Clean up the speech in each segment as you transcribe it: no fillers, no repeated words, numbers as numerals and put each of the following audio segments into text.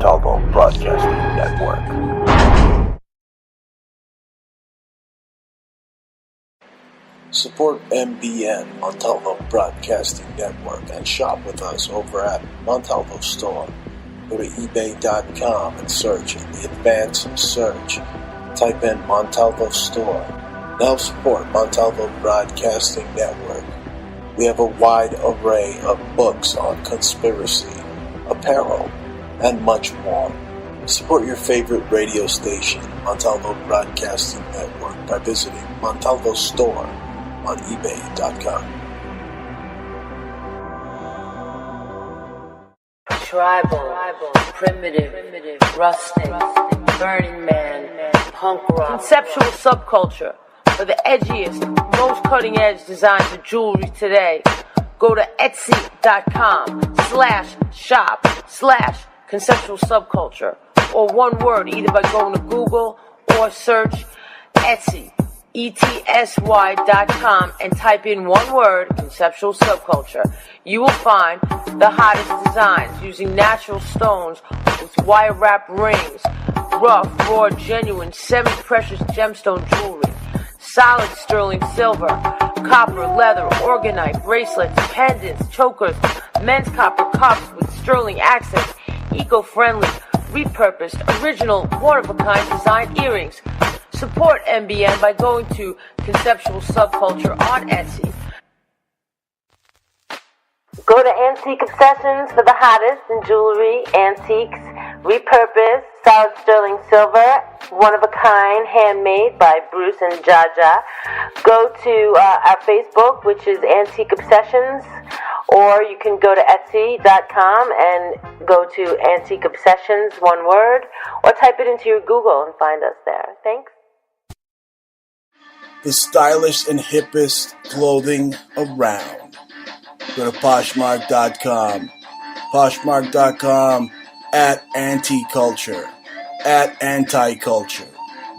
Montalvo Broadcasting Network. Support MBN, Montalvo Broadcasting Network, and shop with us over at Montalvo Store. Go to ebay.com and search in the advanced search. Type in Montalvo Store. Now support Montalvo Broadcasting Network. We have a wide array of books on conspiracy, apparel, and much more. Support your favorite radio station, Montalvo Broadcasting Network, by visiting Montalvo Store on ebay.com. Tribal, primitive, rustic, Burning Man, punk rock, conceptual subculture for the edgiest, most cutting-edge designs of jewelry today. Go to etsy.com/shop/conceptual subculture, or one word, either by going to Google or search Etsy, ETSY.com, and type in one word, conceptual subculture. You will find the hottest designs using natural stones with wire wrap rings, rough, raw, genuine, semi-precious gemstone jewelry, solid sterling silver, copper, leather, orgonite, bracelets, pendants, chokers, men's copper cups with sterling accents, eco-friendly, repurposed, original, one-of-a-kind design earrings. Support MBN by going to Conceptual Subculture on Etsy. Go to Antique Obsessions for the hottest in jewelry, antiques, repurposed, solid sterling silver, one-of-a-kind, handmade by Bruce and Jaja. Go to our Facebook, which is Antique Obsessions, or you can go to Etsy.com and go to Antique Obsessions, one word, or type it into your Google and find us there. Thanks. The stylish and hippest clothing around. Go to Poshmark.com. Poshmark.com at Anti-Culture. At Anti-Culture.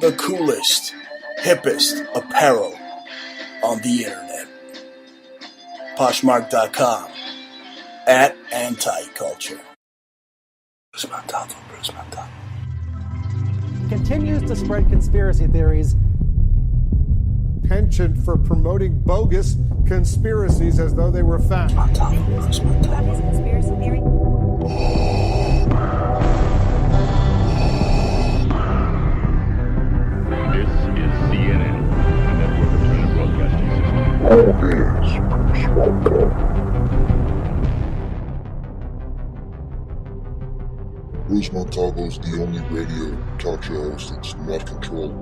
The coolest, hippest apparel on the internet. Poshmark.com at Anti-Culture. Bruce Montalvo. Continues to spread conspiracy theories. Penchant for promoting bogus conspiracies as though they were fact. Bruce Montalvo. About his conspiracy theory. This is CNN, a network of China broadcasting system. All is Bruce Montalvo. Bruce Montalvo is the only radio talk show host that's not controlled.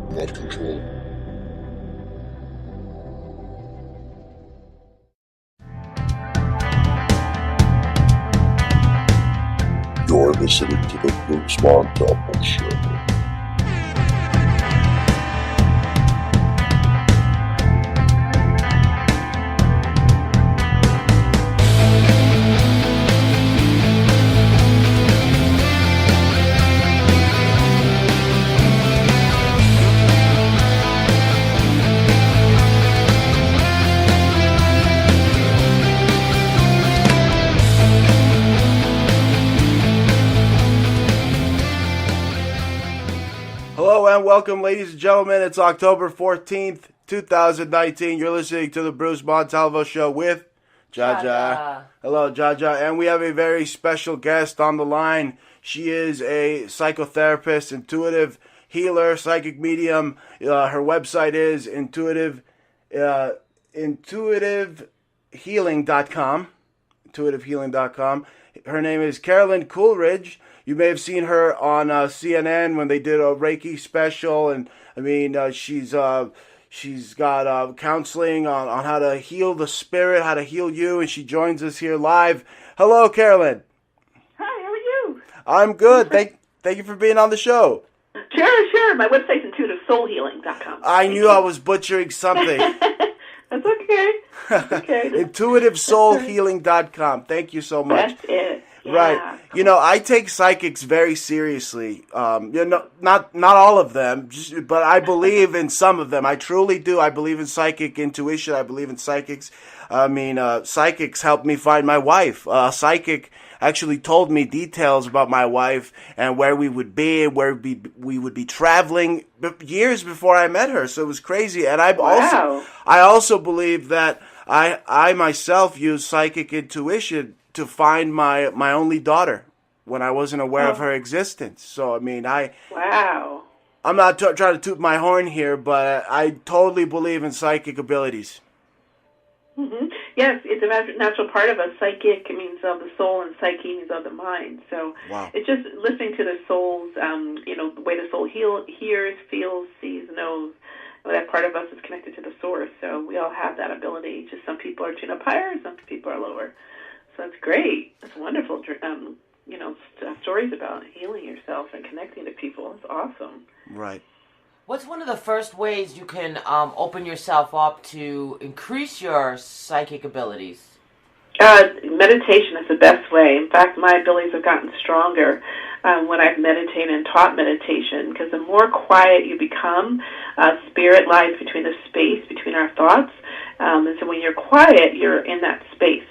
You're listening to the Bruce Montalvo Show. Hello and welcome, ladies and gentlemen. It's October 14th, 2019. You're listening to the Bruce Montalvo Show with Jaja. Hello, Jaja. And we have a very special guest on the line. She is a psychotherapist, intuitive healer, psychic medium. Her website is intuitivehealing.com. Intuitivehealing.com. Her name is Carolyn Coleridge. You may have seen her on CNN when they did a Reiki special, and I mean, she's got counseling on how to heal the spirit, how to heal you, and she joins us here live. Hello, Carolyn. Hi, how are you? I'm good. Thank you for being on the show. Sure. My website's intuitivesoulhealing.com. I knew I was butchering something. That's okay. Intuitivesoulhealing.com. Thank you so much. That's it. Yeah. Right. You know, I take psychics very seriously. Not all of them, but I believe in some of them. I truly do. I believe in psychic intuition. I believe in psychics. I mean, psychics helped me find my wife. Psychic actually told me details about my wife and where we would be, where we would be traveling years before I met her. So it was crazy. And I also believe that I myself use psychic intuition to find my only daughter when I wasn't aware of her existence. So, I mean, I'm not trying to toot my horn here, but I totally believe in psychic abilities. Mm-hmm. Yes, it's a natural part of us. Psychic means of the soul, and psyche means of the mind. So it's just listening to the soul's, the way the soul hears, feels, sees, knows. That part of us is connected to the source. So we all have that ability. Just some people are tuned up higher, some people are lower. So that's great. That's wonderful. Stories about healing yourself and connecting to people. It's awesome. Right. What's one of the first ways you can open yourself up to increase your psychic abilities? Meditation is the best way. In fact, my abilities have gotten stronger when I've meditated and taught meditation, because the more quiet you become, spirit lies between the space between our thoughts. And so when you're quiet, you're in that space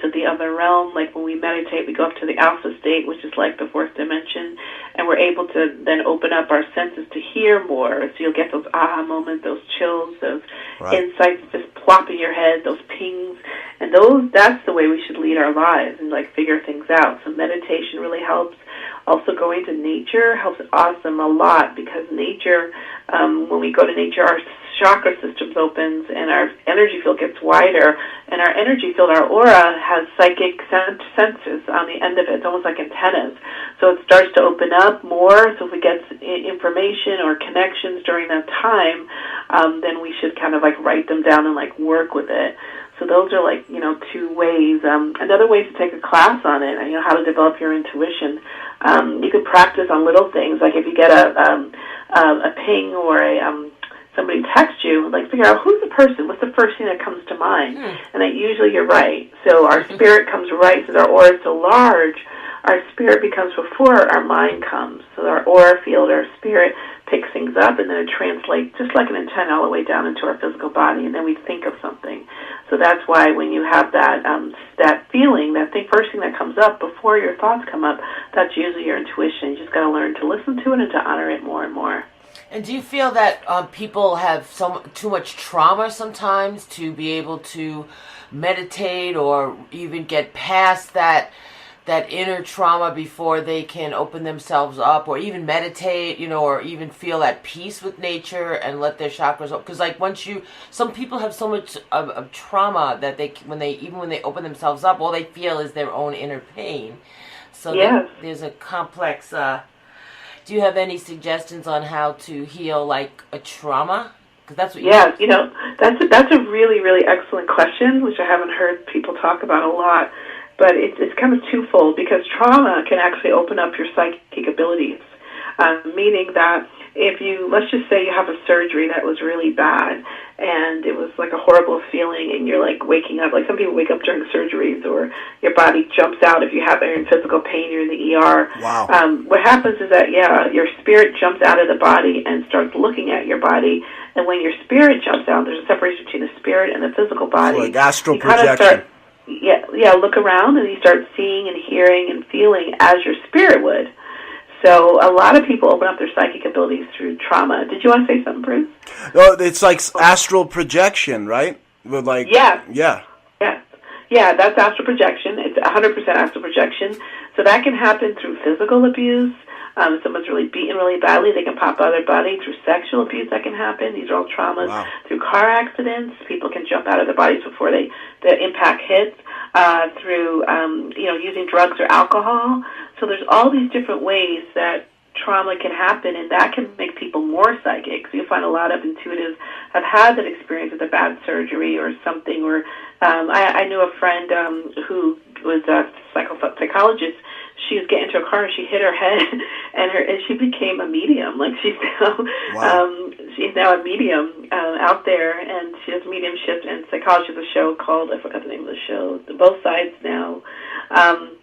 of the other realm. Like when we meditate, we go up to the alpha state, which is like the fourth dimension, and we're able to then open up our senses to hear more. So you'll get those aha moments, those chills, those insights just plop in your head, those pings, and that's the way we should lead our lives and like figure things out. So meditation really helps. Also, going to nature helps awesome a lot, because nature, when we go to nature, our chakra systems opens and our energy field gets wider, and our energy field, our aura, has psychic sensors on the end of it. It's almost like antennas. So it starts to open up more. So if we get information or connections during that time, then we should kind of like write them down and like work with it. So those are like, two ways. Another way is to take a class on it, how to develop your intuition. You can practice on little things, like if you get a ping or somebody texts you, like figure out who's the person, what's the first thing that comes to mind, and that usually you're right. So our spirit comes right, since our aura is so large, our spirit becomes before our mind comes. So our aura field, our spirit picks things up, and then it translates just like an antenna all the way down into our physical body, and then we think of something. So that's why when you have that feeling, first thing that comes up before your thoughts come up, that's usually your intuition. You just got to learn to listen to it and to honor it more and more. And do you feel that people have too much trauma sometimes to be able to meditate or even get past that inner trauma before they can open themselves up, or even meditate, or even feel at peace with nature and let their chakras open? Because like some people have so much of trauma that when they open themselves up, all they feel is their own inner pain. So there's a complex. Do you have any suggestions on how to heal like a trauma? Because that's what. That's a really, really excellent question, which I haven't heard people talk about a lot. But it's kind of twofold, because trauma can actually open up your psychic abilities, meaning that let's just say you have a surgery that was really bad, and it was like a horrible feeling, and you're like waking up, like some people wake up during surgeries, or your body jumps out if you're in physical pain, you're in the ER. Wow. What happens is that, your spirit jumps out of the body and starts looking at your body, and when your spirit jumps out, there's a separation between the spirit and the physical body. So like astral projection. Look around, and you start seeing and hearing and feeling as your spirit would. So a lot of people open up their psychic abilities through trauma. Did you want to say something, Bruce? No, it's like astral projection, right? With like Yeah, that's astral projection. It's 100% astral projection. So that can happen through physical abuse. If someone's really beaten really badly, they can pop out of their body. Through sexual abuse, that can happen. These are all traumas. Wow. Through car accidents, people can jump out of their bodies before the impact hits. Through using drugs or alcohol. So there's all these different ways that trauma can happen, and that can make people more psychic. So you'll find a lot of intuitives have had that experience with a bad surgery or something. Or I knew a friend who was a psychologist. She was getting into a car and she hit her head, and she became a medium. Like she's now a medium out there, and she does mediumship and psychology. There's a show called, I forgot the name of the show, Both Sides Now.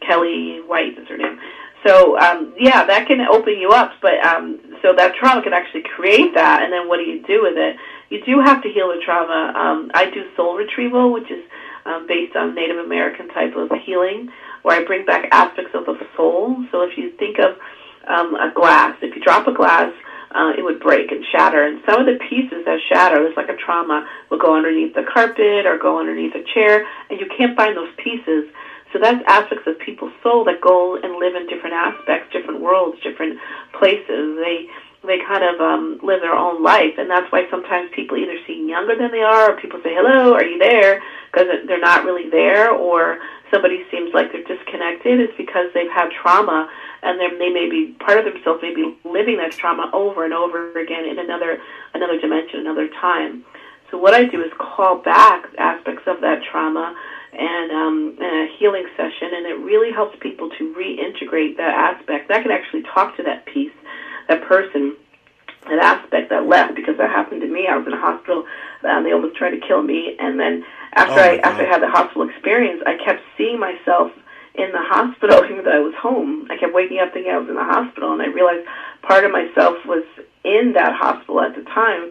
Kelly White is her name. So that can open you up, but so that trauma can actually create that. And then what do you do with it? You do have to heal the trauma. I do soul retrieval, which is based on Native American type of healing. where I bring back aspects of the soul. So if you think of a glass, if you drop a glass, it would break and shatter. And some of the pieces that shatter, it's like a trauma, will go underneath the carpet or go underneath a chair, and you can't find those pieces. So that's aspects of people's soul that go and live in different aspects, different worlds, different places. They kind of live their own life, and that's why sometimes people either seem younger than they are, or people say, hello, are you there? Because they're not really there, or somebody seems like they're disconnected. It's because they've had trauma, and they may be, part of themselves may be living that trauma over and over again in another dimension, another time. So what I do is call back aspects of that trauma and a healing session, and it really helps people to reintegrate that aspect. I can actually talk to that piece, that person, that aspect that left, because that happened to me. I was in a hospital. They almost tried to kill me, and then after I had the hospital experience, I kept seeing myself in the hospital, even though I was home. I kept waking up thinking I was in the hospital, and I realized part of myself was in that hospital at the time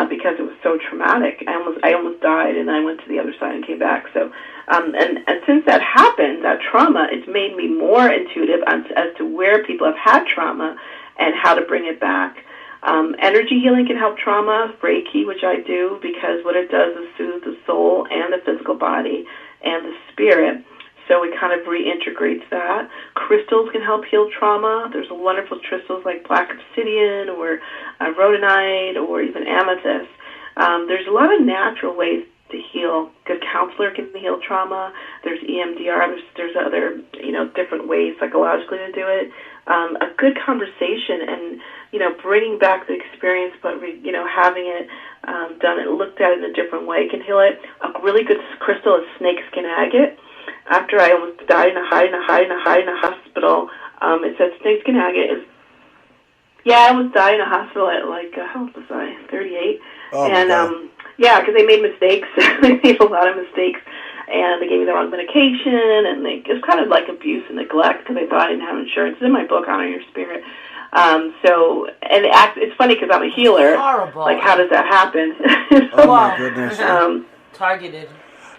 because it was so traumatic. I almost died, and I went to the other side and came back. So, and since that happened, that trauma, it's made me more intuitive as to where people have had trauma and how to bring it back. Energy healing can help trauma, Reiki, which I do, because what it does is soothe the soul and the physical body and the spirit. So it kind of reintegrates that. Crystals can help heal trauma. There's wonderful crystals like black obsidian or rhodonite or even amethyst. There's a lot of natural ways to heal. Good counselor can heal trauma. There's EMDR. There's other different ways psychologically to do it. A good conversation and bringing back the experience, but having it done and looked at in a different way can heal it. A really good crystal is snakeskin agate. After I almost died in a hospital, it said snakeskin agate is. Yeah, I almost died in a hospital at how old was I? 38. Oh, and because they made mistakes. They made a lot of mistakes, and they gave me the wrong medication, and it was kind of like abuse and neglect because they thought I didn't have insurance. It's in my book, Honor Your Spirit. It's funny because I'm a healer. Horrible. Like, how does that happen? Oh my goodness. Targeted.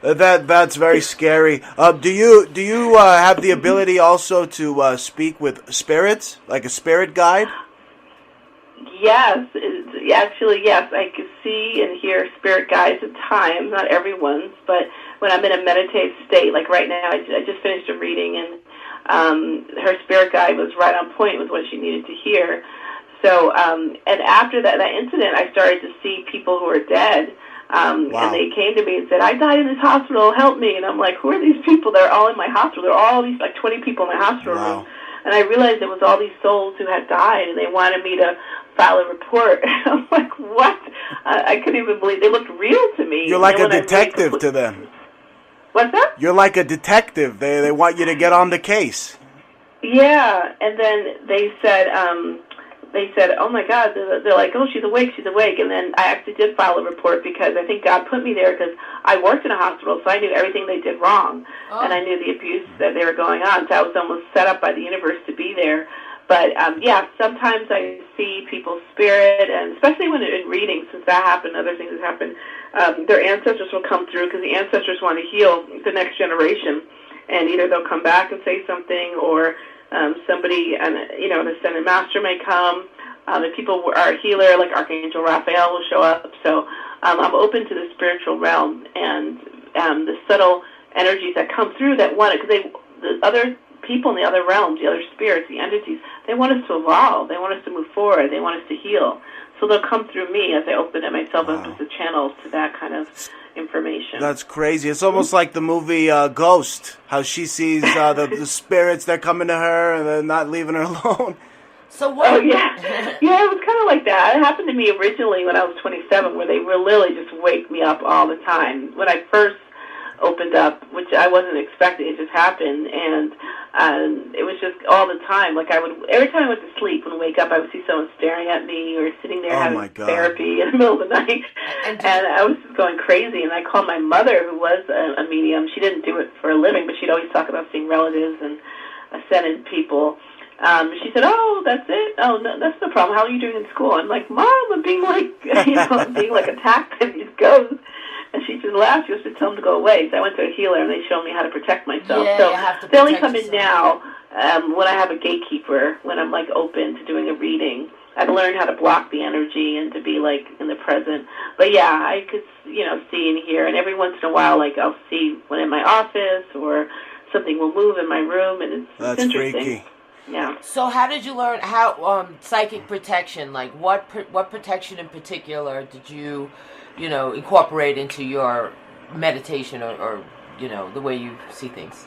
That's very scary. Do you have the ability also to speak with spirits, like a spirit guide? Yes, yes. I can see and hear spirit guides at times, not everyone's, but when I'm in a meditative state, like right now, I just finished a reading, and her spirit guide was right on point with what she needed to hear. So, and after that incident, I started to see people who are dead. Wow. And they came to me and said, I died in this hospital, help me. And I'm like, who are these people? They're all in my hospital. There are all these, 20 people in my hospital room. And I realized it was all these souls who had died, and they wanted me to file a report. I'm like, what? I couldn't even believe. They looked real to me. You're like a detective to them. What's that? You're like a detective. They want you to get on the case. Yeah, and then they said, oh my God, they're like, oh, she's awake. And then I actually did file a report because I think God put me there because I worked in a hospital, so I knew everything they did wrong. Oh. And I knew the abuse that they were going on, so I was almost set up by the universe to be there. But, sometimes I see people's spirit, and especially when in readings, since that happened, other things have happened, their ancestors will come through because the ancestors want to heal the next generation. And either they'll come back and say something, or somebody, an ascended master may come. If people are a healer, like Archangel Raphael will show up. So I'm open to the spiritual realm and the subtle energies that come through that want it, because the other people in the other realms, the other spirits, the entities, they want us to evolve. They want us to move forward. They want us to heal. So they'll come through me as I open up myself up as the channels to that kind of information. That's crazy. It's almost like the movie Ghost, how she sees the spirits that come into her and they're not leaving her alone. So what? Oh, yeah. Yeah, it was kind of like that. It happened to me originally when I was 27, where they would literally just wake me up all the time. When I first opened up, which I wasn't expecting, it just happened, and it was just all the time. Like, every time I went to sleep and wake up, I would see someone staring at me or sitting there having therapy in the middle of the night, and I was just going crazy. And I called my mother, who was a medium. She didn't do it for a living, but she'd always talk about seeing relatives and ascended people. She said, "Oh, that's it. Oh, no, that's no problem. How are you doing in school?" I'm like, "Mom, I'm being being attacked by these ghosts." And she just in the last, you used to tell them to go away. So I went to a healer, and they showed me how to protect myself. Yeah, so you have to they only protect come in yourself. now when I have a gatekeeper, when I'm like open to doing a reading. I've learned how to block the energy and to be like in the present. But yeah, I could, see and hear. And every once in a while, like I'll see when in my office or something will move in my room, and it's interesting. Freaky. Yeah. So how did you learn how psychic protection? Like what protection in particular did you, incorporate into your meditation or the way you see things?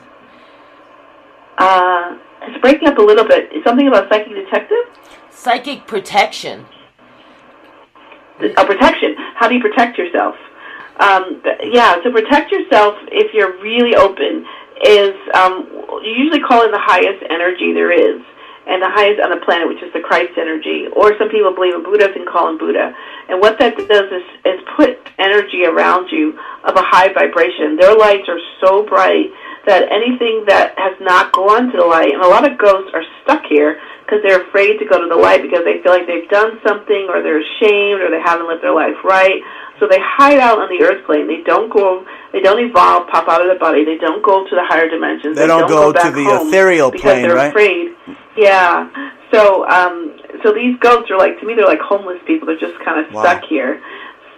It's breaking up a little bit. Something about psychic detective? Psychic protection. Protection. How do you protect yourself? To protect yourself, if you're really open, is you usually call in the highest energy there is, and the highest on the planet, which is the Christ energy, or some people believe in Buddha can call him Buddha. And what that does is put energy around you of a high vibration. Their lights are so bright that anything that has not gone to the light, and a lot of ghosts are stuck here because they're afraid to go to the light because they feel like they've done something, or they're ashamed, or they haven't lived their life right. So they hide out on the earth plane. They don't evolve, pop out of the body. They don't go to the higher dimensions. They don't go to the ethereal plane, right? Because they're afraid. Yeah. So these ghosts are like, to me, they're like homeless people. They're just kind of stuck here.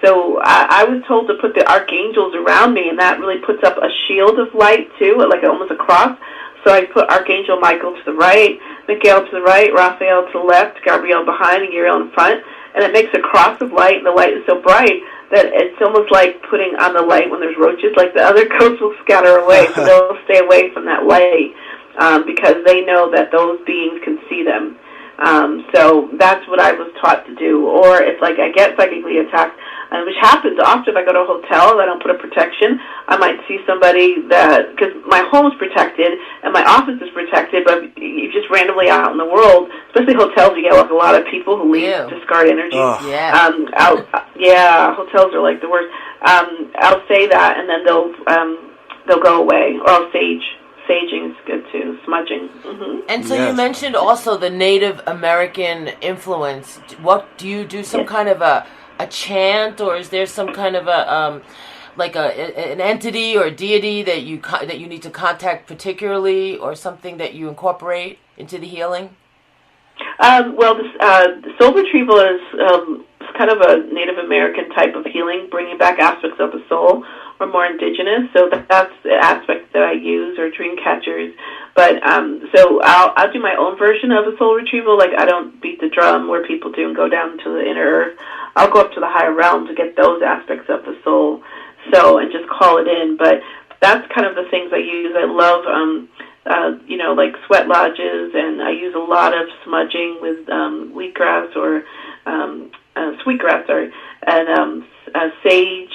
So I was told to put the archangels around me, and that really puts up a shield of light, too, like almost a cross. So I put Archangel Michael to the right, Michael to the right, Raphael to the left, Gabriel behind, and Uriel in front. And it makes a cross of light, and the light is so bright that it's almost like putting on the light when there's roaches. Like the other ghosts will scatter away, so they'll stay away from that light because they know that those beings can see them. So that's what I was taught to do. Or if like I get psychically attacked, which happens often if I go to a hotel and I don't put a protection, I might see somebody that, because my home's protected and my office is protected, but you just randomly out in the world, especially hotels, you get like a lot of people who leave discard energy. Hotels are like the worst. I'll say that, and then they'll go away, or I'll sage. Saging is good too, smudging. Mm-hmm. And so you mentioned also the Native American influence. What do you do? Some kind of a chant, or is there some kind of a an entity or deity that you need to contact particularly, or something that you incorporate into the healing? The soul retrieval is kind of a Native American type of healing, bringing back aspects of the soul, or more indigenous. So that's the aspect that I use, or dream catchers. But so I'll do my own version of a soul retrieval. Like I don't beat the drum where people do and go down to the inner earth. I'll go up to the higher realm to get those aspects of the soul. So, and just call it in. But that's kind of the things I use. I love like sweat lodges, and I use a lot of smudging with wheatgrass or sweetgrass, and sage,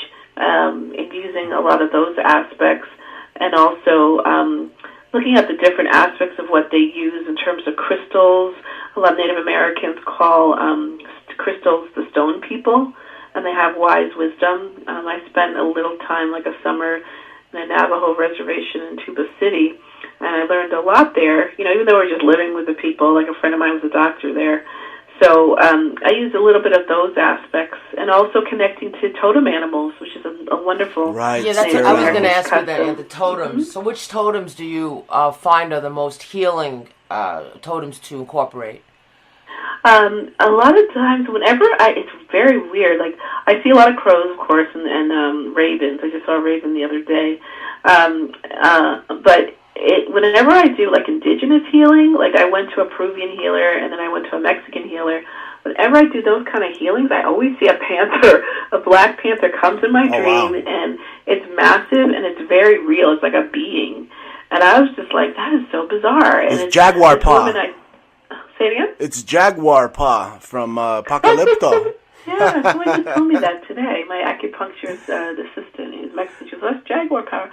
using a lot of those aspects, and also looking at the different aspects of what they use in terms of crystals. A lot of Native Americans call crystals the stone people, and they have wise wisdom. I spent a little time, like a summer, in a Navajo reservation in Tuba City, and I learned a lot there, even though we're just living with the people. Like a friend of mine was a doctor there. So I use a little bit of those aspects, and also connecting to totem animals, which is a wonderful. Right. Yeah, that's what I was going to ask you that. The totems. Mm-hmm. So which totems do you find are the most healing totems to incorporate? A lot of times, whenever it's very weird. Like I see a lot of crows, of course, and ravens. I just saw a raven the other day. But whenever I do like indigenous healing, like I went to a Peruvian healer and then I went to a Mexican healer. Whenever I do those kind of healings, I always see a panther. A black panther comes in my dream, and it's massive and it's very real. It's like a being, and I was just like, that is so bizarre. And it's jaguar paw. Say it again? It's jaguar paw from Apocalypto. Yeah, someone just told me that today. My acupuncturist assistant, he's Mexican. She goes, that's jaguar power.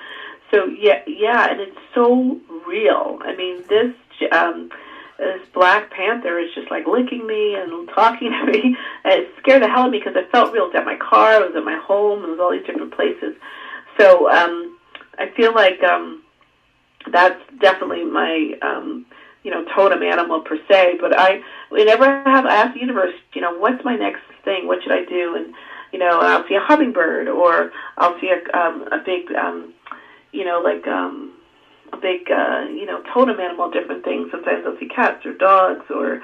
So, yeah, and it's so real. I mean, this Black Panther is just like licking me and talking to me. And it scared the hell out of me because it felt real. It was at my car, it was at my home, it was all these different places. So I feel like that's definitely my, totem animal per se. But whenever I ask the universe, what's my next thing? What should I do? and I'll see a hummingbird, or I'll see a big, a big, totem animal, different things. Sometimes I'll see cats or dogs or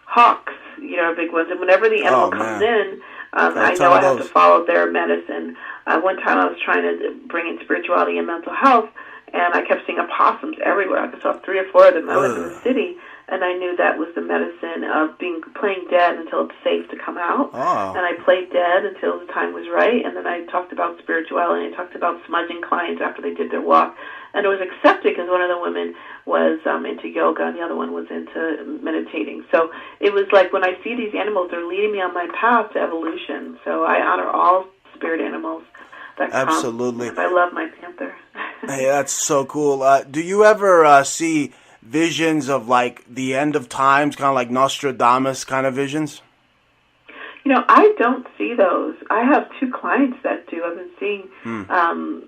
hawks, big ones. And whenever the animal comes in, I know I have to follow their medicine. One time I was trying to bring in spirituality and mental health, and I kept seeing opossums everywhere. I saw 3 or 4 of them. I lived in the city, and I knew that was the medicine of playing dead until it's safe to come out. Oh. And I played dead until the time was right, and then I talked about spirituality, and I talked about smudging clients after they did their walk. And it was accepted because one of the women was into yoga and the other one was into meditating. So it was like when I see these animals, they're leading me on my path to evolution. So I honor all spirit animals that come. Absolutely. I love my panther. Hey, that's so cool. Do you ever see visions of like the end of times, kind of like Nostradamus kind of visions? I don't see those. I have 2 clients that do. I've been seeing,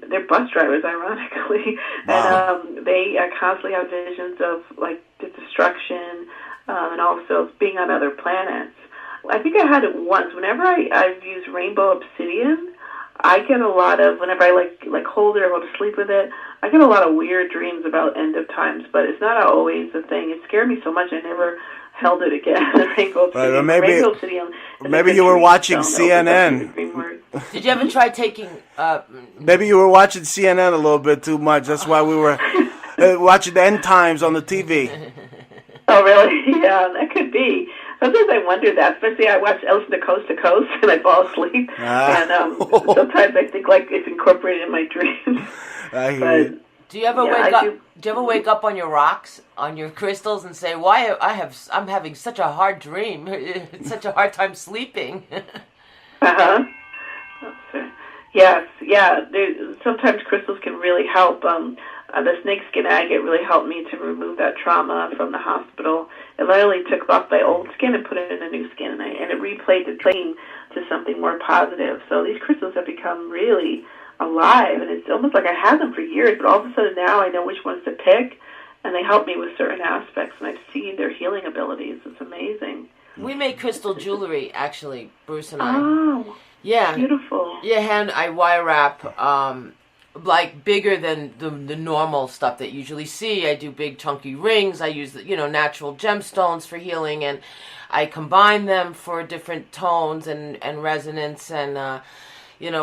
they're bus drivers, ironically, wow. And they constantly have visions of, like, the destruction and also being on other planets. I think I had it once. Whenever I've used rainbow obsidian, I get a lot of, whenever I, like hold it or go to sleep with it, I get a lot of weird dreams about end of times, but it's not always a thing. It scared me so much I never held it again. Rainbow obsidian. Right, maybe you were watching CNN. Did you ever try taking... Maybe you were watching CNN a little bit too much. That's why we were watching the end times on the TV. Oh, really? Yeah, that could be. Sometimes I wonder that, especially I listen to Coast to Coast and I fall asleep. And sometimes I think like it's incorporated in my dreams. I hear you. Do you ever wake up? Do you ever wake up on your rocks, on your crystals, and say, "Why I'm having such a hard dream? It's such a hard time sleeping." Yes, yeah. Sometimes crystals can really help. The snakeskin agate really helped me to remove that trauma from the hospital. It literally took off my old skin and put it in a new skin, and it replayed the dream to something more positive. So these crystals have become really alive, and it's almost like I had them for years, but all of a sudden now I know which ones to pick, and they help me with certain aspects, and I've seen their healing abilities. It's amazing. We make crystal jewelry, actually, Bruce and I. Oh, yeah, beautiful. Yeah, and I wire wrap, like bigger than the normal stuff that you usually see. I do big chunky rings. I use natural gemstones for healing, and I combine them for different tones and resonance, and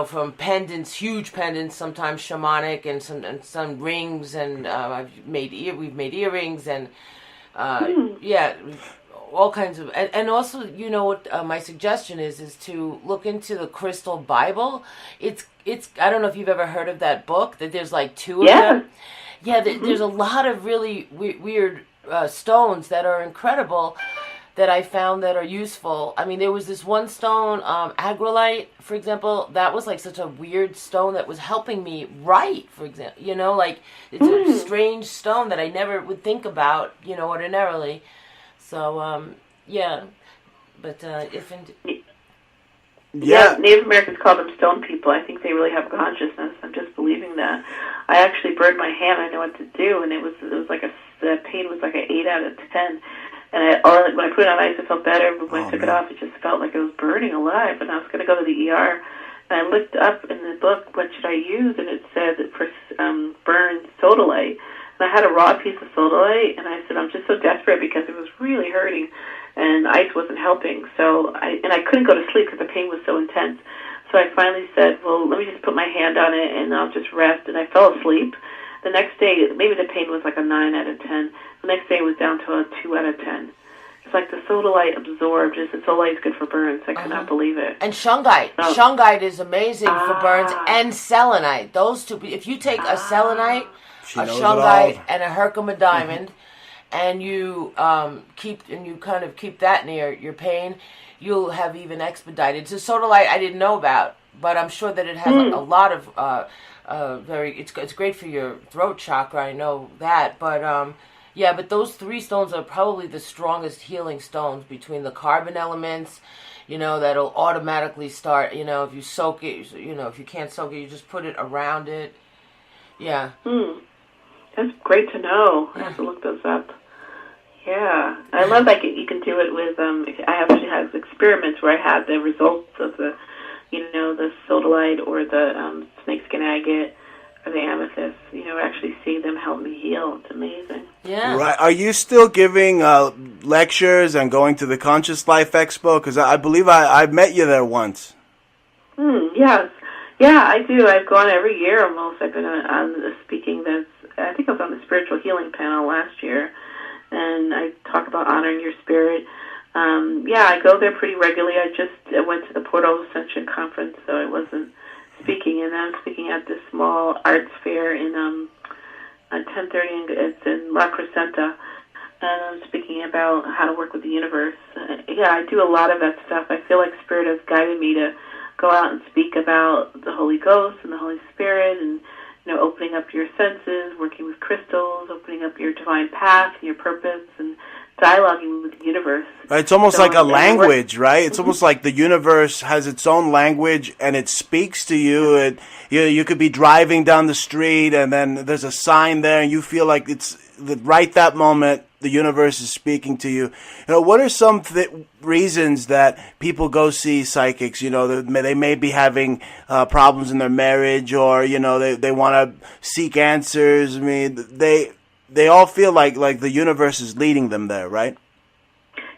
from pendants, huge pendants, sometimes shamanic, and some rings, and we've made earrings, and all kinds of, and also, what my suggestion is to look into the Crystal Bible. It's I don't know if you've ever heard of that book, that there's like 2 of them. Yeah, there's a lot of really weird stones that are incredible that I found that are useful. I mean, there was this one stone, agrolite, for example, that was like such a weird stone that was helping me write, for example. It's a strange stone that I never would think about, ordinarily. So, but Yeah, Native Americans call them stone people. I think they really have consciousness. I'm just believing that. I actually burned my hand. I know what to do, and it was like the pain was like an 8 out of 10. And when I put it on ice, it felt better. But when I took it off, it just felt like it was burning alive. And I was going to go to the ER. And I looked up in the book, what should I use? And it said for burn sodalite. And I had a raw piece of sodalite, and I said, I'm just so desperate because it was really hurting, and ice wasn't helping. So I couldn't go to sleep because the pain was so intense. So I finally said, well, let me just put my hand on it, and I'll just rest. And I fell asleep. The next day, maybe the pain was like a 9 out of 10. The next day it was down to a 2 out of 10. It's like the sodalite absorbed. The sodalite is good for burns. I could not believe it. And shungite. Shungite is amazing for burns, and selenite. Those two. If you take a selenite, a shungite, and a Herkimer diamond, and you keep that near your pain, you'll have even expedited. So sodalite I didn't know about, but I'm sure that it has a lot of it's great for your throat chakra. I know that, but but those 3 stones are probably the strongest healing stones between the carbon elements. That'll automatically start. If you soak it, if you can't soak it, you just put it around it. Yeah. That's great to know. I have to look those up. Yeah, I love that you can do it with. I actually have experiments where I had the results of the sodalite or the snakeskin agate or the amethyst. Actually see them help me heal. It's amazing. Yeah. Right. Are you still giving lectures and going to the Conscious Life Expo? Because I believe I met you there once. Yes. Yeah, I do. I've gone every year almost. I've been on the speaking. I think I was on the spiritual healing panel last year, and I talk about honoring your spirit. I go there pretty regularly. I went to the Portal Ascension Conference, so I wasn't speaking, and I'm speaking at this small arts fair in 10:30. It's in La Crescenta, and I'm speaking about how to work with the universe. I do a lot of that stuff. I feel like Spirit has guided me to go out and speak about the Holy Ghost and the Holy Spirit, and opening up your senses, working with crystals, opening up your divine path and your purpose, and dialoguing with the universe. It's almost like a language, right? It's almost like the universe has its own language, and it speaks to you. You could be driving down the street, and then there's a sign there, and you feel like it's right that moment the universe is speaking to you. What are some reasons that people go see psychics? They may be having problems in their marriage, or they want to seek answers. I mean, they all feel like the universe is leading them there, right?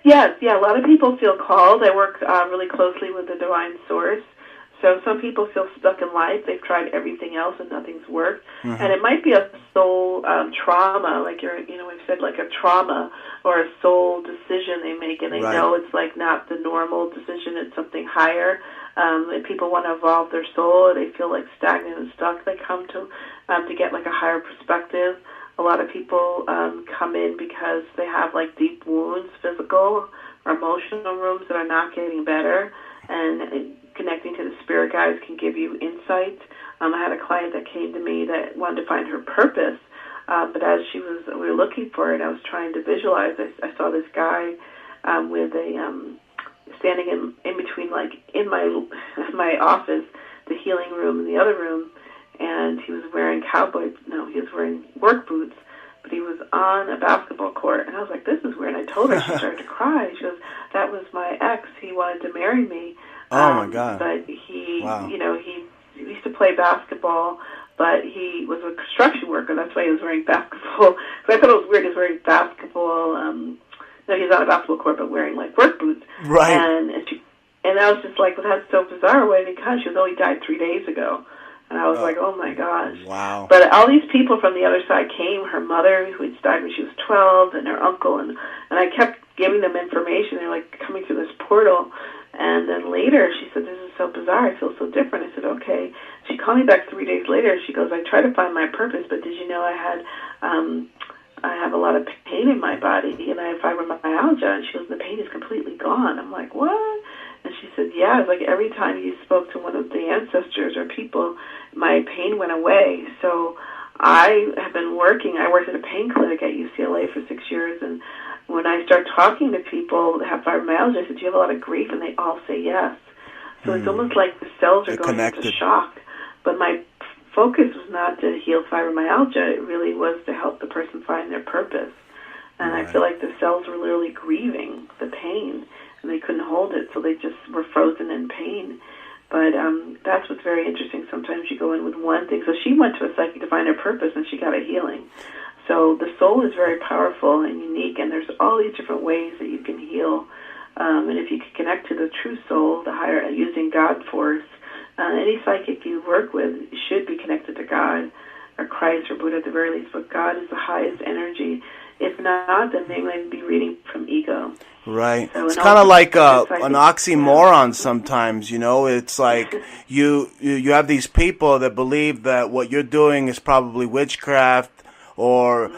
Yes, a lot of people feel called. I work really closely with the divine source. So some people feel stuck in life. They've tried everything else and nothing's worked. Mm-hmm. And it might be a soul trauma, like we've said, like a trauma or a soul decision they make, and they know it's like not the normal decision, it's something higher. And people want to evolve their soul, or they feel like stagnant and stuck. They come to get like a higher perspective. A lot of people come in because they have like deep wounds, physical or emotional wounds that are not getting better, and connecting to the spirit guides can give you insight. I had a client that came to me that wanted to find her purpose, but as we were looking for it, I was trying to visualize. I saw this guy with a standing in between, like in my office, the healing room, and the other room. And he was wearing he was wearing work boots, but he was on a basketball court. And I was like, this is weird. And I told her, she started to cry. She goes, that was my ex. He wanted to marry me. Oh, my God. But he used to play basketball, but he was a construction worker. That's why he was wearing basketball. So I thought it was weird he was wearing basketball. He was on a basketball court, but wearing, like, work boots. Right. And I was just like, well, that's so bizarre. Why? Because she was only died 3 days ago. And I was like, oh, my gosh. Wow. But all these people from the other side came, her mother, who had died when she was 12, and her uncle, and I kept giving them information. They're, like, coming through this portal. And then later, she said, this is so bizarre. I feel so different. I said, okay. She called me back 3 days later. She goes, I tried to find my purpose, but did you know I have a lot of pain in my body, and I have fibromyalgia? And she goes, the pain is completely gone. I'm like, what? And she said, yeah, it's like every time you spoke to one of the ancestors or people, my pain went away. So I have been working. I worked at a pain clinic at UCLA for 6 years, and when I start talking to people that have fibromyalgia, I said, do you have a lot of grief? And they all say yes. So it's almost like the cells are going into shock. But my focus was not to heal fibromyalgia. It really was to help the person find their purpose. And I feel like the cells were literally grieving the pain, and they couldn't hold it, so they just were frozen in pain. But that's what's very interesting. Sometimes you go in with one thing. So she went to a psychic to find her purpose, and she got a healing. So the soul is very powerful and unique, and there's all these different ways that you can heal. And if you can connect to the true soul, the higher, using God force, any psychic you work with should be connected to God or Christ or Buddha at the very least, but God is the highest energy. If not, then they might be reading from ego. Right. So it's kind of like an oxymoron sometimes, It's like you have these people that believe that what you're doing is probably witchcraft or,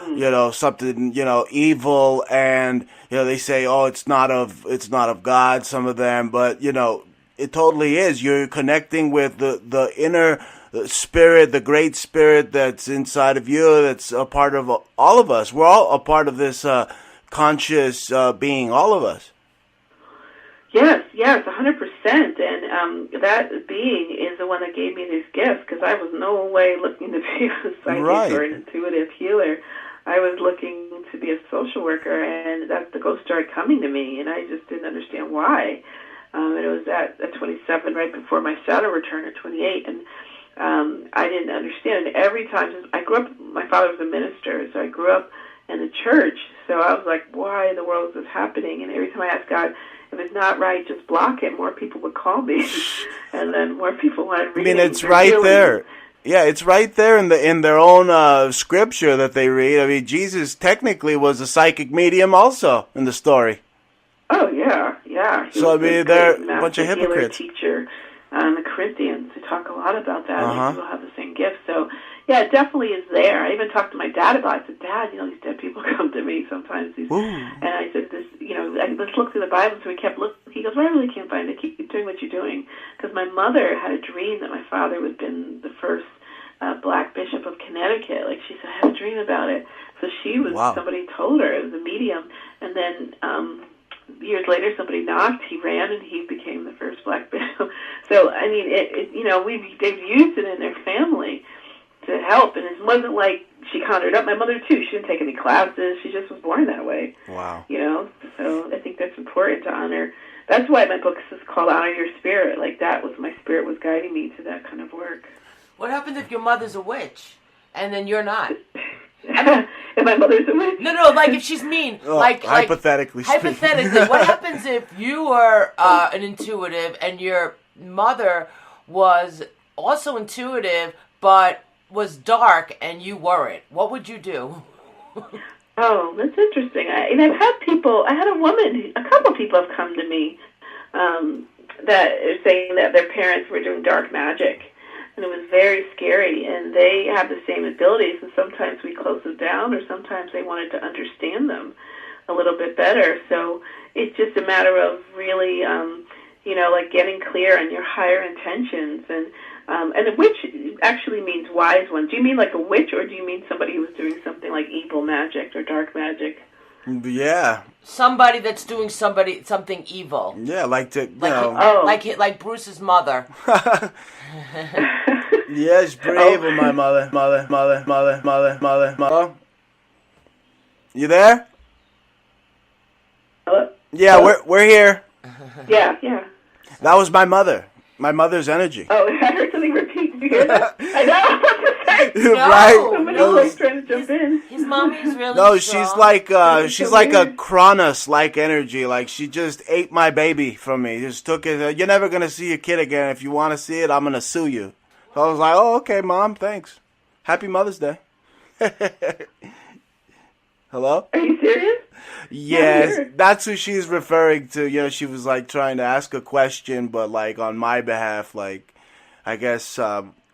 something, evil, and, they say, oh, it's not of God, some of them, but, it totally is. You're connecting with the inner spirit, the great spirit that's inside of you, that's a part of all of us. We're all a part of this conscious being, all of us. Yes, 100%. And that being is the one that gave me these gifts, because I was no way looking to be a psychic or an intuitive healer. I was looking to be a social worker, and the ghost started coming to me, and I just didn't understand why. And it was at 27, right before my Saturn return at 28, and I didn't understand. And every time, I grew up, my father was a minister, so I grew up in the church, so I was like, why in the world is this happening? And every time I asked God, if it's not right, just block it, more people would call me, and then more people wanted reading. I mean, it's right there. Yeah, it's right there in their own scripture that they read. I mean, Jesus technically was a psychic medium also in the story. Oh, yeah. So, I mean, they're a bunch of hypocrites. Teacher in the Corinthians, they talk a lot about that. People have the same gift. So, yeah, it definitely is there. I even talked to my dad about it. I said, Dad, these dead people come to me sometimes. And I said, let's look through the Bible. So we kept looking. He goes, well, I really can't find it. Keep doing what you're doing. Because my mother had a dream that my father would have been the first black bishop of Connecticut. Like, she said, I had a dream about it. So she was, somebody told her, it was a medium. And then years later, somebody knocked, he ran, and he became the first black bishop. So, I mean, they've used it in their family to help, and it wasn't like she conjured up. My mother, too, she didn't take any classes. She just was born that way. Wow. So I think that's important to honor. That's why my book is called Honor Your Spirit. Like, that was, my spirit was guiding me to that kind of work. What happens if your mother's a witch, and then you're not? If my mother's a witch? No, like if she's mean. Hypothetically speaking. Hypothetically, what happens if you were an intuitive and your mother was also intuitive, but was dark and you weren't? What would you do? Oh, that's interesting. I had a couple people have come to me that are saying that their parents were doing dark magic. And it was very scary, and they have the same abilities, and sometimes we close them down, or sometimes they wanted to understand them a little bit better. So it's just a matter of really, like getting clear on your higher intentions. And a witch actually means wise one. Do you mean like a witch, or do you mean somebody who was doing something like evil magic or dark magic? Yeah. Somebody that's doing something evil. Yeah, like Bruce's mother. Yes, brave with my mother. Hello? You there? Hello? Yeah, Hello? we're here. Yeah. That was my mother. My mother's energy. Oh, I heard something repeat. Did you hear that? I know. No, right? Somebody was trying to jump in. His mommy's really No, strong. she's like a Cronus-like energy. Like, she just ate my baby from me. Just took it. You're never going to see your kid again. If you want to see it, I'm going to sue you. So I was like, oh, okay, Mom, thanks. Happy Mother's Day. Hello? Are you serious? Yes, that's who she's referring to. She was like trying to ask a question, but like on my behalf, like, I guess,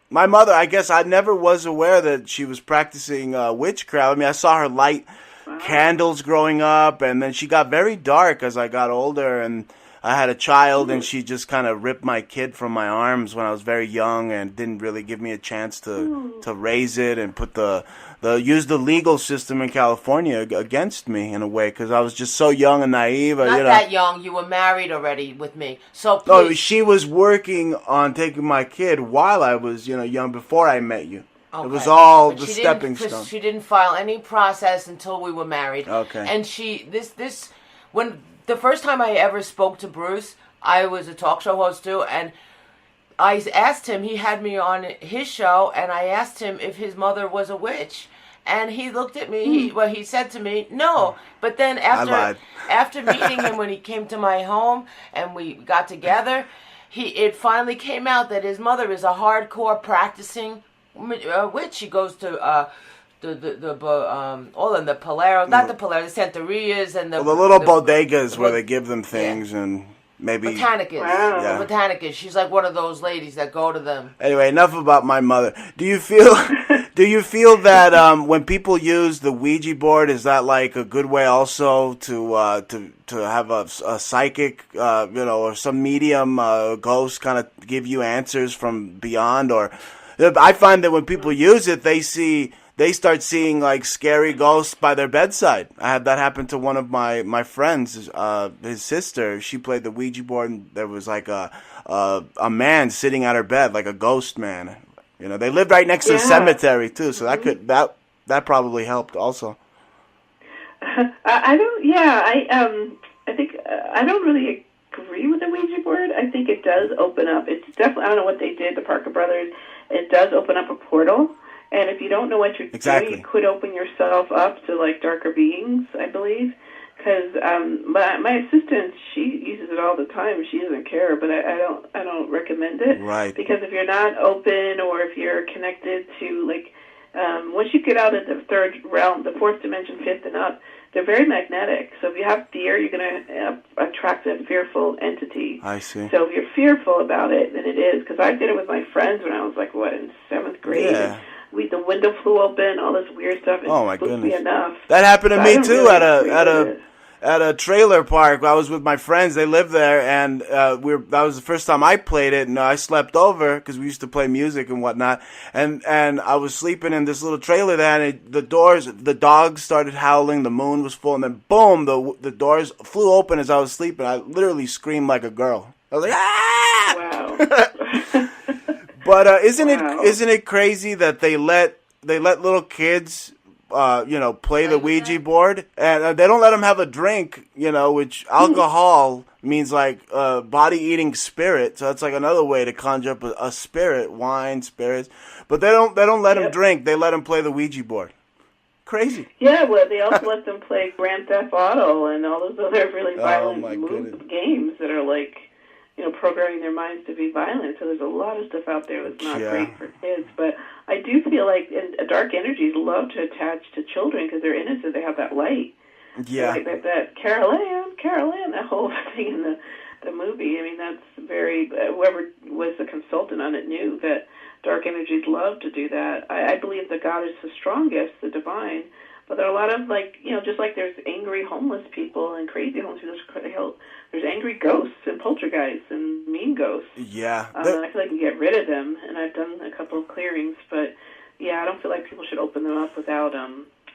my mother, I never was aware that she was practicing witchcraft. I mean, I saw her light candles growing up, and then she got very dark as I got older, and I had a child, and she just kind of ripped my kid from my arms when I was very young and didn't really give me a chance to raise it and put use the legal system in California against me in a way, because I was just so young and naive. Not that young. You were married already with me. So please. No, she was working on taking my kid while I was, young, before I met you. Okay. It was all the stepping stone. She didn't file any process until we were married. Okay. And when the first time I ever spoke to Bruce, I was a talk show host too, and I asked him, he had me on his show, and I asked him if his mother was a witch. And he looked at me, he said to me, no. But then after meeting him when he came to my home and we got together, it finally came out that his mother is a hardcore practicing witch. She goes to all in the Paleros, not the Paleros, the Santerias and the little bodegas where they give them things and maybe Botanicas. Wow. Yeah. Botanicas. She's like one of those ladies that go to them. Anyway, enough about my mother. Do you feel that when people use the Ouija board, is that like a good way also to have a psychic, or some medium ghost kind of give you answers from beyond? Or I find that when people use it, they start seeing like scary ghosts by their bedside. I had that happen to one of my friends, his sister. She played the Ouija board, and there was like a man sitting at her bed, like a ghost man. They lived right next to the cemetery too, so that probably helped also. I don't. Yeah, I think I don't really agree with the Ouija board. I think it does open up. It's definitely. I don't know what they did, the Parker brothers. It does open up a portal, and if you don't know what you're doing, you could open yourself up to like darker beings, I believe. Because my assistant, she uses it all the time. She doesn't care, but I don't recommend it. Right. Because if you're not open, or if you're connected to like, once you get out of the third realm, the fourth dimension, fifth and up, they're very magnetic. So if you have fear, you're going to attract a fearful entity. I see. So if you're fearful about it, then it is. Because I did it with my friends when I was like, in 7th grade. Yeah. And the window flew open, all this weird stuff. Oh my goodness! Enough. That happened to me too really at a trailer park. I was with my friends; they lived there, and that was the first time I played it. And I slept over because we used to play music and whatnot. And I was sleeping in this little trailer there, and the dogs started howling. The moon was full, and then boom, the doors flew open as I was sleeping. I literally screamed like a girl. I was like, ah! Wow. But isn't it crazy that they let little kids play the Ouija board, and they don't let them have a drink, which alcohol means like body eating spirit, so it's like another way to conjure up a spirit, wine, spirits, but they don't let them drink. They let them play the Ouija board. Crazy. Yeah, well, they also let them play Grand Theft Auto and all those other really violent games that are like, programming their minds to be violent. So there's a lot of stuff out there that's not great for kids. But I do feel like dark energies love to attach to children because they're innocent. They have that light. Yeah. Like that Carolyn, that whole thing in the movie. I mean, that's very, whoever was the consultant on it knew that dark energies love to do that. I believe that God is the strongest, the divine. But there are a lot of, just like there's angry homeless people and crazy homeless people, there's angry ghosts and poltergeists and mean ghosts. Yeah. I feel like you can get rid of them, and I've done a couple of clearings. But, yeah, I don't feel like people should open them up without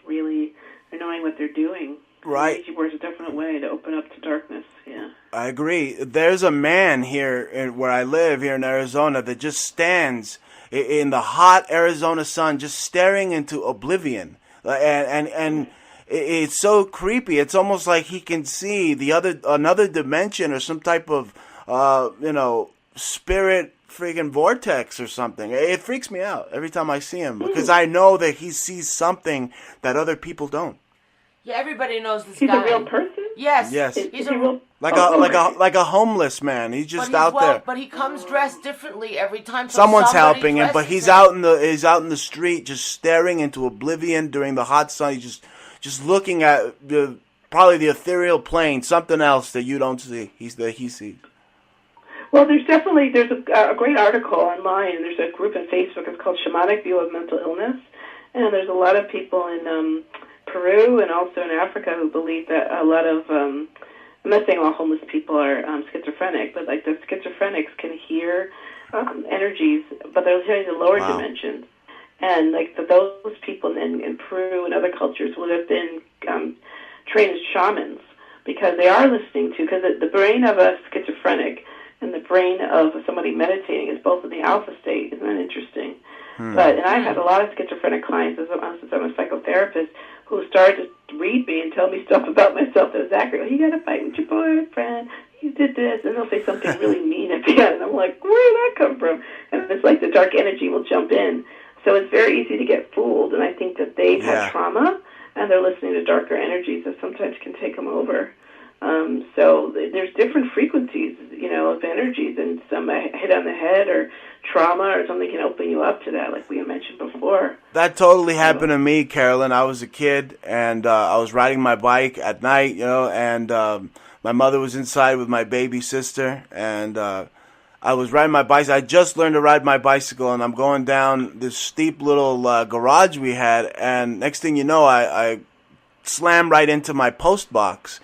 really knowing what they're doing. Right. Ouija board is a definite way to open up to darkness, yeah. I agree. There's a man here where I live, here in Arizona, that just stands in the hot Arizona sun, just staring into oblivion. And it's so creepy. It's almost like he can see another dimension or some type of spirit freaking vortex or something. It freaks me out every time I see him because I know that he sees something that other people don't. Yeah, everybody knows this guy. He's a real person? Yes. He's a real like a homeless man. He's just out there. But he comes dressed differently every time. So someone's helping him, but he's out in the street, just staring into oblivion during the hot sun. He's just looking at probably the ethereal plane, something else that you don't see. He sees. Well, there's a great article online. There's a group on Facebook. It's called Shamanic View of Mental Illness, and there's a lot of people in Peru and also in Africa who believe that a lot of I'm not saying all homeless people are schizophrenic, but like the schizophrenics can hear energies, but they'll hear the lower dimensions. And like those people in Peru and other cultures would have been trained as shamans because they are listening to, because the brain of a schizophrenic and the brain of somebody meditating is both in the alpha state. Isn't that interesting? And I've had a lot of schizophrenic clients since I'm a psychotherapist who started to read me and tell me stuff about myself that was accurate. You got to fight with your boyfriend. You did this. And they'll say something really mean at the end. And I'm like, where did that come from? And it's like the dark energy will jump in. So it's very easy to get fooled. And I think that they've had trauma and they're listening to darker energies that sometimes can take them over. So there's different frequencies, of energies, and some hit on the head or trauma or something can open you up to that, like we mentioned before. That totally happened to me, Carolyn. I was a kid, and I was riding my bike at night, and my mother was inside with my baby sister, and I was riding my bicycle. I just learned to ride my bicycle, and I'm going down this steep little garage we had, and next thing you know, I slammed right into my post box.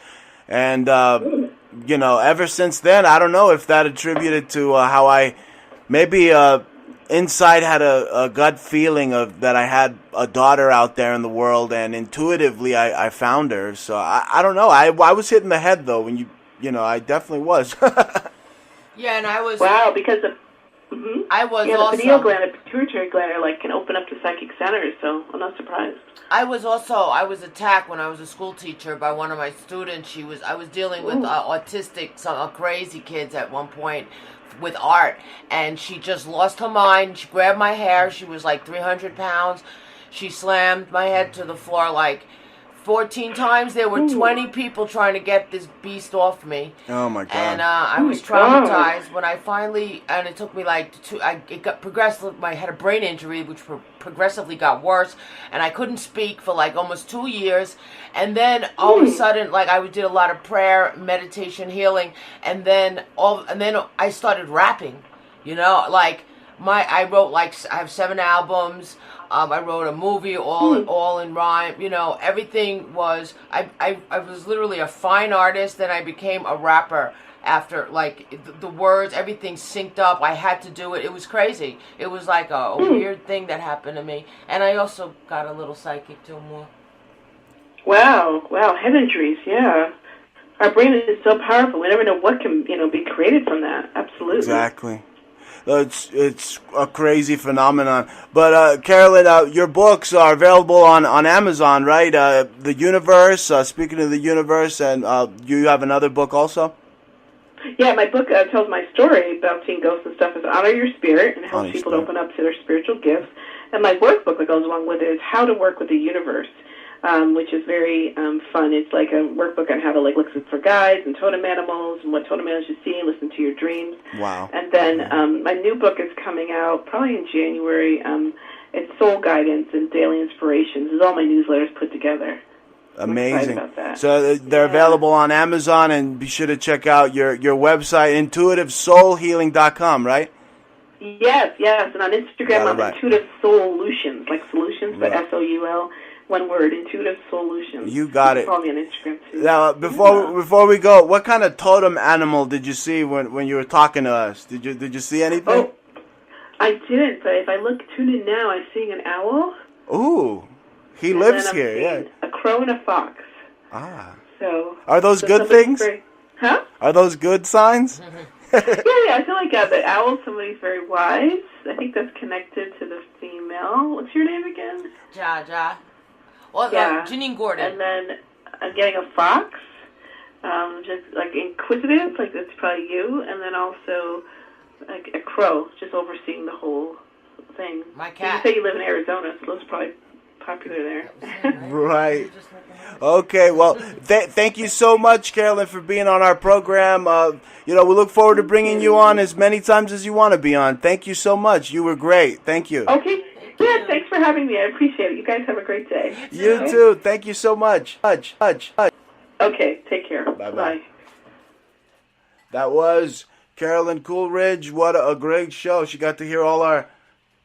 And, ever since then, I don't know if that attributed to how I maybe inside had a gut feeling of that I had a daughter out there in the world, and intuitively I found her. So I don't know. I was hitting the head, though, when I definitely was. Yeah, and I was... Wow, because Mm-hmm. I was the also... pineal gland and pituitary gland can open up to psychic centers, so I'm not surprised. I was attacked when I was a school teacher by one of my students. I was dealing with autistic, some crazy kids at one point with art, and she just lost her mind. She grabbed my hair. She was like 300 pounds. She slammed my head to the floor like 14 times. There were 20 people trying to get this beast off me. Oh my God. And I was traumatized when I finally, and it took me like it got progressive. I had a brain injury which progressively got worse, and I couldn't speak for like almost 2 years. And then all of a sudden, like I did a lot of prayer, meditation, healing, and then I started rapping. You know, like I wrote I have 7 albums. I wrote a movie all in rhyme. You know, everything was. I was literally a fine artist. Then I became a rapper after the words, everything synced up. I had to do it. It was crazy. It was like a weird thing that happened to me. And I also got a little psychic too more. Wow, head injuries. Yeah, our brain is so powerful. We never know what can be created from that. Absolutely. Exactly. It's a crazy phenomenon. But Carolyn, your books are available on Amazon, right? The Universe. Speaking of the Universe, and you have another book also. Yeah, my book tells my story about seeing ghosts and stuff. Is Honor Your Spirit and helps people to open up to their spiritual gifts. And my workbook that goes along with it is How to Work with the Universe, which is very fun. It's like a workbook on how to listen for guides and totem animals and what totem animals you see and listen to your dreams. Wow. And then my new book is coming out probably in January. It's Soul Guidance and Daily Inspirations. It's all my newsletters put together. Amazing. About that. So they're available on Amazon, and be sure to check out your website, intuitivesoulhealing.com, right? Yes. And on Instagram, I'm Intuitive Solutions, like solutions, but S-O-U-L. One word, Intuitive Solutions. You got it. Follow me on Instagram too. Now, before we go, what kind of totem animal did you see when you were talking to us? Did you see anything? Oh, I didn't. But if I tune in now, I'm seeing an owl. Ooh, he lives here. Yeah, a crow and a fox. Ah. So are those good things? Huh? Are those good signs? yeah. I feel like the owl. Somebody's very wise. I think that's connected to the female. What's your name again? Ja. Well, Janine Gordon. And then I'm getting a fox, just inquisitive, like that's probably you, and then also like a crow, just overseeing the whole thing. My cat. You say you live in Arizona, so those are probably popular there. Right. Okay, well, thank you so much, Carolyn, for being on our program. We look forward to bringing you on as many times as you want to be on. Thank you so much. You were great. Thank you. Okay. Yeah, thanks for having me. I appreciate it. You guys have a great day. You too. Thank you so much. Okay, take care. Bye. That was Carolyn Coleridge. What a great show. She got to hear all our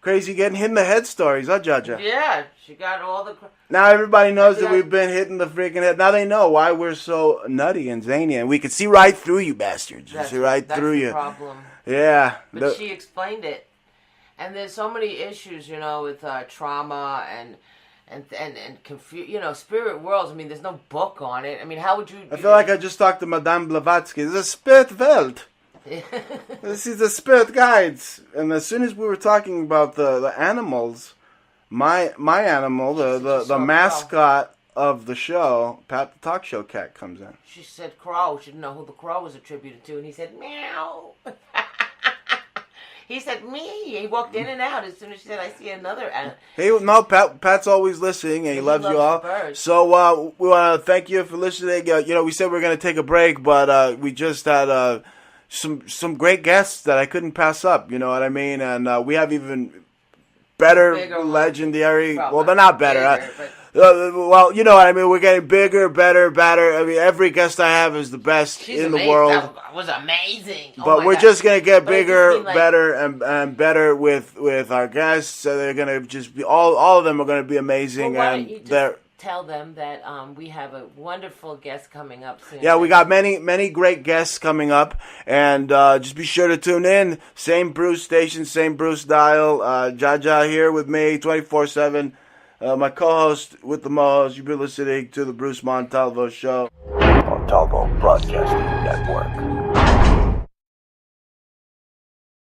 crazy getting hit in the head stories, huh, Jaja? Yeah, she got all the... Now everybody knows that we've been hitting the freaking head. Now they know why we're so nutty and zany, and we can see right through you bastards. That's see right through you. That's the problem. Yeah. But she explained it. And there's so many issues, with trauma and spirit worlds. I mean, there's no book on it. I mean, how would you... I feel like I just talked to Madame Blavatsky. This is a spirit world. This is the spirit guides. And as soon as we were talking about the animals, my animal, the mascot of the show, Pat the Talk Show Cat, comes in. She said crow. She didn't know who the crow was attributed to. And he said, meow. He said, me. He walked in and out as soon as she said, I see another animal. Hey, no, Pat's always listening, and he loves you all. Birds. So we want to thank you for listening. We said we were going to take a break, but we just had some great guests that I couldn't pass up. You know what I mean? And we have even better legendary. Well, they're not better. Well, you know what I mean. We're getting bigger, better. I mean, every guest I have is the best in the world. That was amazing. But we're just gonna get bigger, better, and better with our guests. So they're gonna just be all of them are gonna be amazing. Well, why don't you just tell them that we have a wonderful guest coming up soon. Yeah, we got many great guests coming up, and just be sure to tune in. Same Bruce station, same Bruce dial. Jaja here with me, 24/7. My co-host with the most. You've been listening to the Bruce Montalvo Show. Montalvo Broadcasting Network.